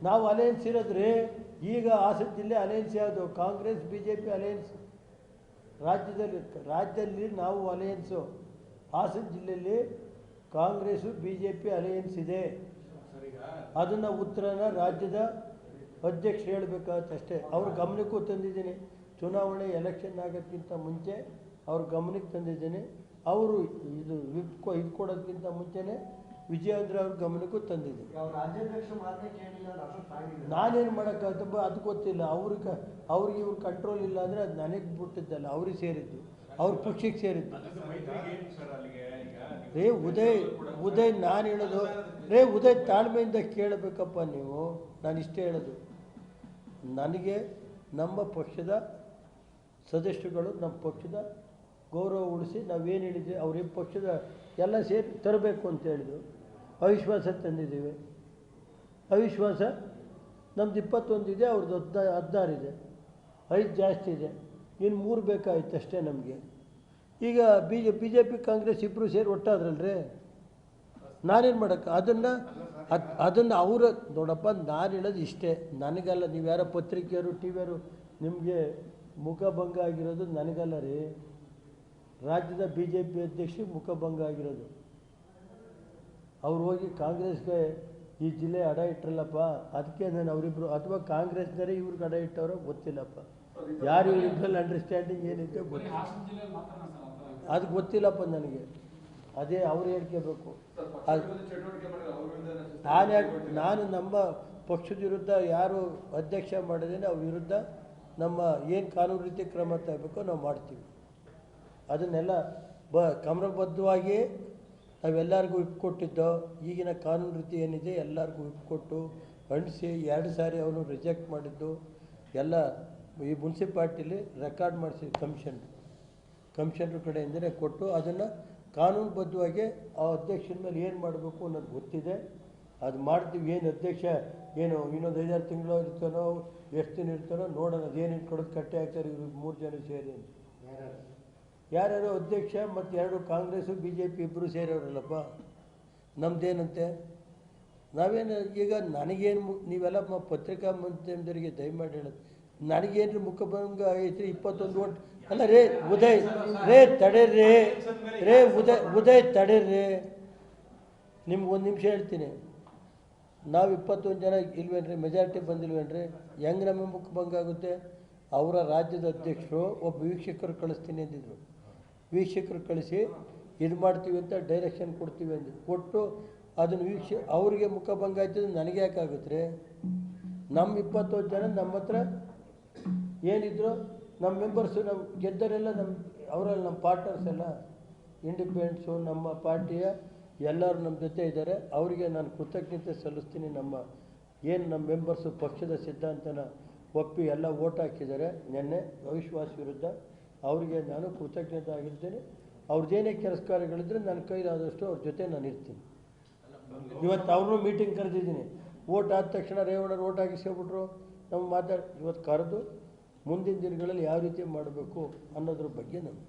ನಾವು ಅಲಯನ್ಸ್ ಇರೋದ್ರಿ. ಈಗ ಹಾಸನ ಜಿಲ್ಲೆ ಅಲಯನ್ಸ್ ಯಾವುದು? Congress BJP alliance. ರಾಜ್ಯದಲ್ಲಿ ನಾವು ಅಲಯನ್ಸು. ಹಾಸನ ಜಿಲ್ಲೆಯಲ್ಲಿ ಕಾಂಗ್ರೆಸ್ಸು BJP ಅಲಯನ್ಸ್ ಇದೆ. ಅದನ್ನು ಉತ್ತರನ ರಾಜ್ಯದ ಅಧ್ಯಕ್ಷರು ಹೇಳಬೇಕಾಗತ್ತಷ್ಟೇ. ಅವ್ರ ಗಮನಕ್ಕೂ ತಂದಿದ್ದೀನಿ. ಚುನಾವಣೆ ಎಲೆಕ್ಷನ್ ಆಗೋಕ್ಕಿಂತ ಮುಂಚೆ ಅವ್ರ ಗಮನಕ್ಕೆ ತಂದಿದ್ದೀನಿ. ಅವರು ಇದು ಇದು ಕೊಡೋದಕ್ಕಿಂತ ಮುಂಚೆನೇ ವಿಜಯೇಂದ್ರ ಅವ್ರ ಗಮನಕ್ಕೂ ತಂದಿದ್ದೀನಿ. ನಾನೇನು ಮಾಡೋಕ್ಕಾಗತ್ತಪ್ಪ, ಅದು ಗೊತ್ತಿಲ್ಲ. ಅವ್ರಿಗೆ ಇವ್ರ ಕಂಟ್ರೋಲ್ ಇಲ್ಲ ಅಂದರೆ ಅದು ನನಗೆ ಬಿಟ್ಟಿದ್ದಲ್ಲ, ಅವ್ರಿಗೆ ಸೇರಿದ್ದು, ಅವ್ರ ಪಕ್ಷಕ್ಕೆ ಸೇರಿದ್ದು. ಉದಯ್ ನಾನು ಹೇಳೋದು ಉದಯ್ ತಾಳ್ಮೆಯಿಂದ ಕೇಳಬೇಕಪ್ಪ ನೀವು. ನಾನು ಇಷ್ಟೇ ಹೇಳೋದು, ನನಗೆ ನಮ್ಮ ಪಕ್ಷದ ಸದಸ್ಯರುಗಳು ನಮ್ಮ ಪಕ್ಷದ ಗೌರವ ಉಳಿಸಿ ನಾವೇನು ಹೇಳಿದ್ವಿ, ಅವ್ರ ಪಕ್ಷದ ಎಲ್ಲ ಸೇರಿ ತರಬೇಕು ಅಂತ ಹೇಳಿದ್ರು. ಅವಿಶ್ವಾಸ ತಂದಿದ್ದೀವಿ. ಅವಿಶ್ವಾಸ ನಮ್ದು 21 ಇದೆ, ಅವ್ರದ್ದು 16 ಇದೆ. 5 ಜಾಸ್ತಿ ಇದೆ, ಇನ್ನು 3 ಬೇಕಾಯ್ತು ಅಷ್ಟೇ ನಮಗೆ. ಈಗ BJP ಕಾಂಗ್ರೆಸ್ ಇಬ್ಬರು ಸೇರಿ ಒಟ್ಟಾದ್ರಲ್ರಿ. ನಾನೇನು ಮಾಡೋಕ್ಕೆ ಅದನ್ನು ಅವರ ನೋಡಪ್ಪ. ನಾನು ಹೇಳೋದು ಇಷ್ಟೇ, ನನಗಲ್ಲ. ನೀವು ಯಾರೋ ಪತ್ರಿಕೆಯವರು TVಯವರು ನಿಮಗೆ ಮುಖಭಂಗ ಆಗಿರೋದು ನನಗಲ್ಲ ರೀ. ರಾಜ್ಯದ BJP ಅಧ್ಯಕ್ಷರಿಗೆ ಮುಖಭಂಗ ಆಗಿರೋದು. ಅವ್ರು ಹೋಗಿ ಕಾಂಗ್ರೆಸ್ಗೆ ಈ ಜಿಲ್ಲೆ ಅಡ ಇಟ್ಟರಲ್ಲಪ್ಪ, ಅದಕ್ಕೆ ನಾನು ಅವರಿಬ್ಬರು ಅಥವಾ ಕಾಂಗ್ರೆಸ್ನವರೇ ಇವ್ರಿಗೆ ಅಡ ಇಟ್ಟವರೋ ಗೊತ್ತಿಲ್ಲಪ್ಪ. ಯಾರು ಇವರಿಬ್ಬರಲ್ಲಿ ಅಂಡರ್ಸ್ಟ್ಯಾಂಡಿಂಗ್ ಏನಿದೆ ಗೊತ್ತಿಲ್ಲ, ಅದು ಗೊತ್ತಿಲ್ಲಪ್ಪ ನನಗೆ. ಅದೇ ಅವ್ರು ಹೇಳ್ಕೋಬೇಕು. ನಾನು ನಮ್ಮ ಪಕ್ಷದ ವಿರುದ್ಧ ಯಾರು ಅಧ್ಯಕ್ಷ ಮಾಡಿದ್ದೇನೆ ಅವ್ರ ವಿರುದ್ಧ ನಮ್ಮ ಏನು ಕಾನೂನು ರೀತಿ ಕ್ರಮ ತಗೋಬೇಕೋ ನಾವು ಮಾಡ್ತೀವಿ. ಅದನ್ನೆಲ್ಲ ಕ್ರಮಬದ್ಧವಾಗಿ ನಾವೆಲ್ಲರಿಗೂ ಕೊಟ್ಟಿದ್ದೋ. ಈಗಿನ ಕಾನೂನು ರೀತಿ ಏನಿದೆ ಎಲ್ಲರಿಗೂ ಕೊಟ್ಟು ಅಂಟಿಸಿ 2 ಸಾರಿ ಅವನು ರಿಜೆಕ್ಟ್ ಮಾಡಿದ್ದು ಎಲ್ಲ ಈ ಮುನ್ಸಿಪಾಲ್ಟಿಲಿ ರೆಕಾರ್ಡ್ ಮಾಡಿಸಿ ಕಮಿಷನರ್ ಕಡೆಯಿಂದಲೇ ಕೊಟ್ಟು ಅದನ್ನು ಕಾನೂನುಬದ್ಧವಾಗಿ ಆ ಅಧ್ಯಕ್ಷನ ಮೇಲೆ ಏನು ಮಾಡಬೇಕು ಅನ್ನೋದು ಗೊತ್ತಿದೆ. ಅದು ಮಾಡ್ತೀವಿ. ಏನು ಅಧ್ಯಕ್ಷ ಏನು ಇನ್ನೊಂದು 5-6 ತಿಂಗಳು ಇರ್ತಾನೋ, ಎಷ್ಟು ದಿನ ಇರ್ತಾನೋ ನೋಡೋಣ. ಅದೇನೇನು ಕೊಡೋದು ಕಟ್ಟೆ ಹಾಕ್ತಾರೆ ಇವ್ರಿಗೆ 3 ಜನ ಸೇರಿ ಅಂತ. ಯಾರ್ಯಾರೋ ಅಧ್ಯಕ್ಷ ಮತ್ತು 2 ಕಾಂಗ್ರೆಸ್ಸು BJP ಇಬ್ಬರು ಸೇರೋರಲ್ಲಪ್ಪ. ನಮ್ಮದೇನಂತೆ ನಾವೇನು ಈಗ ನನಗೇನು ನೀವೆಲ್ಲ ಪತ್ರಿಕಾ ಮಾಧ್ಯಮದವರಿಗೆ ದಯಮಾಡಿ ಹೇಳೋದು, ನನಗೇನು ಮುಖಭಂಗ ಐತ್ರಿ 21 ಓಟ್ ಅಲ್ಲ ರೇ. ಉದಯ್ ತಡೀರಿ ಉದಯ್ ತಡೀರಿ. ನಿಮ್ಗೆ 1 ನಿಮಿಷ ಹೇಳ್ತೀನಿ. ನಾವು 21 ಜನ ಇಲ್ವೇನ್ರಿ, ಮೆಜಾರಿಟಿ ಬಂದಿಲ್ವೇನ್ರಿ? ಹೆಂಗೆ ನಮ್ಮ ಮುಖಭಂಗ ಆಗುತ್ತೆ? ಅವರ ರಾಜ್ಯದ ಅಧ್ಯಕ್ಷರು ಒಬ್ಬ ವೀಕ್ಷಕರು ಕಳಿಸ್ತೀನಿ ಅಂದಿದ್ರು. ವೀಕ್ಷಕರು ಕಳಿಸಿ ಇದು ಮಾಡ್ತೀವಿ ಅಂತ ಡೈರೆಕ್ಷನ್ ಕೊಡ್ತೀವಿ ಅಂದು ಕೊಟ್ಟು ಅದನ್ನು ಅವರಿಗೆ ಮುಖಭಂಗ ಆಯ್ತದೆ. ನನಗೆ ಯಾಕಾಗುತ್ತೆ ರೀ? ನಮ್ಮ 21 ಜನ ನಮ್ಮ ಹತ್ರ ಏನಿದ್ರು ನಮ್ಮ ಮೆಂಬರ್ಸು, ನಾವು ಗೆದ್ದರೆಲ್ಲ ಅವರೆಲ್ಲ ನಮ್ಮ ಪಾರ್ಟ್ನರ್ಸ್ ಎಲ್ಲ ಇಂಡಿಪೆಂಡೆನ್ಸು ನಮ್ಮ ಪಾರ್ಟಿಯ ಎಲ್ಲರೂ ನಮ್ಮ ಜೊತೆ ಇದ್ದಾರೆ. ಅವರಿಗೆ ನಾನು ಕೃತಜ್ಞತೆ ಸಲ್ಲಿಸ್ತೀನಿ. ನಮ್ಮ ಮೆಂಬರ್ಸು ಪಕ್ಷದ ಸಿದ್ಧಾಂತನ ಒಪ್ಪಿ ಎಲ್ಲ ಓಟ್ ಹಾಕಿದ್ದಾರೆ ನಿನ್ನೆ ಅವಿಶ್ವಾಸ ವಿರುದ್ಧ. ಅವರಿಗೆ ನಾನು ಕೃತಜ್ಞತೆ ಆಗಿರ್ತೇನೆ. ಅವ್ರದ್ದೇನೇ ಕೆಲಸ ಕಾರ್ಯಗಳಿದ್ರೆ ನನ್ನ ಕೈಲಾದಷ್ಟು ಅವ್ರ ಜೊತೆ ನಾನು ಇರ್ತೀನಿ. ಇವತ್ತು ಅವ್ರನ್ನೂ ಮೀಟಿಂಗ್ ಕರೆದಿದ್ದೀನಿ. ಓಟ್ ಆದ ತಕ್ಷಣ ರೇವಣ್ಣರು ಓಟ್ ಹಾಕಿಸ್ಕೊಬಿಟ್ರು. ನಾವು ಇವತ್ತು ಕರೆದು ಮುಂದಿನ ದಿನಗಳಲ್ಲಿ ಯಾವ ರೀತಿ ಮಾಡಬೇಕು ಅನ್ನೋದ್ರ ಬಗ್ಗೆ ನಾನು